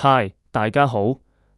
嗨，大家好，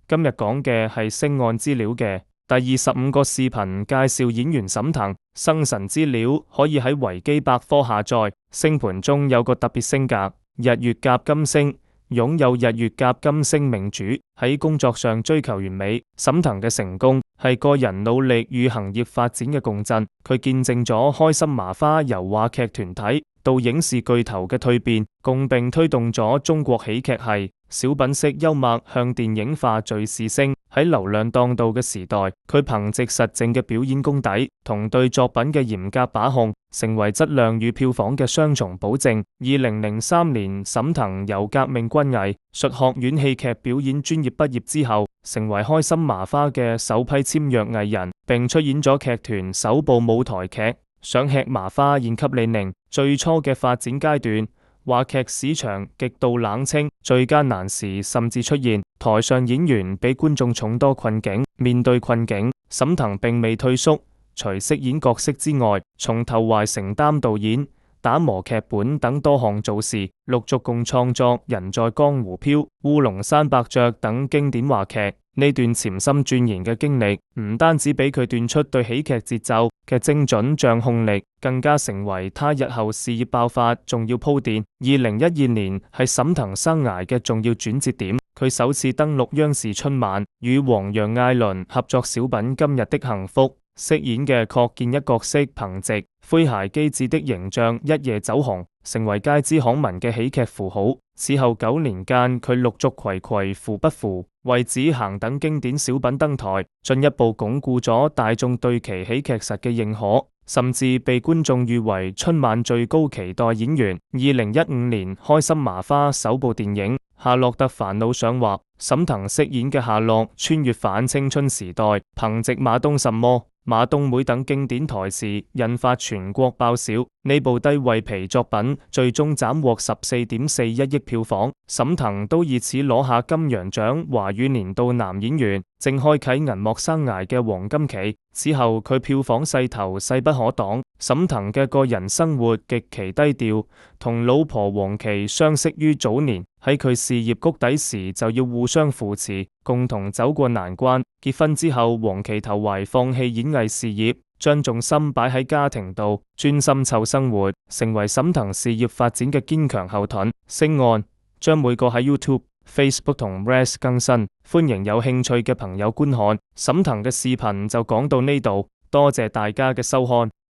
今日講嘅係星岸資料嘅第25個視頻，介紹演員沈騰生辰資料，可以喺維基百科下載。星盤中有個特別星格，日月夾金星，擁有日月夾金星命主，喺工作上追求完美。沈騰嘅成功係個人努力與行業發展嘅共振，佢見證咗開心麻花由話劇團體到影視巨頭嘅蛻變，共並推動咗中國喜劇系小品式幽默向電影化敘事升。喺流量當道嘅時代，佢憑借實證嘅表演功底同對作品嘅嚴格把控，成為質量與票房嘅雙重保證。2003年，沈騰由革命軍藝術學院戲劇表演專業畢業之後，成為開心麻花嘅首批簽約藝人，並出演咗劇團首部舞台劇《想吃麻花宴給李寧》。最初嘅發展階段，話劇市場極度冷清，最艱難時甚至出現台上演員比觀眾重多困境。面對困境，沈騰並未退縮，除飾演角色之外，從頭懷承擔導演、打磨劇本等多項做事，陸續共創作《人在江湖飄》、《烏龍山伯爵》等經典話劇。呢段潛心鑽研嘅經歷，唔單止俾佢鍛出對喜劇節奏嘅精準掌控力，更加成為他日後事業爆發重要鋪墊。2012年係沈騰生涯嘅重要轉折點，佢首次登陸央視春晚，與黃楊艾倫合作小品《今日的幸福》，飾演嘅郝建一角色憑藉詼諧機智的形象一夜走紅，成為街知巷聞嘅喜劇符號。此後9年間，佢陸續睽睽扶不扶、為子行等經典小品登台，進一步鞏固咗大眾對其喜劇實嘅認可，甚至被觀眾譽為春晚最高期待演員。2015年，開心麻花首部電影《夏洛特煩惱》上畫，沈騰飾演嘅夏洛穿越反青春時代，憑藉馬東什麼、馬冬妹等經典台詞，引發全國爆笑。呢部低位皮作品最終斬獲14.41億票房，沈騰都以此攞下金羊獎華語年度男演員，正開啟銀幕生涯嘅黃金期。此後佢票房勢頭勢不可擋。沈騰嘅個人生活極其低調，同老婆黃琦相識於早年，喺佢事業谷底時就要互相扶持，共同走過難關。結婚之後，黃琦投懷放棄演藝事業，將重心擺喺家庭度，專心湊生活，成為沈騰事業發展嘅堅強後盾。星岸將每個喺 YouTube、Facebook 同 Reels 更新，歡迎有興趣嘅朋友觀看。沈騰嘅視頻就講到呢度，多謝大家嘅收看。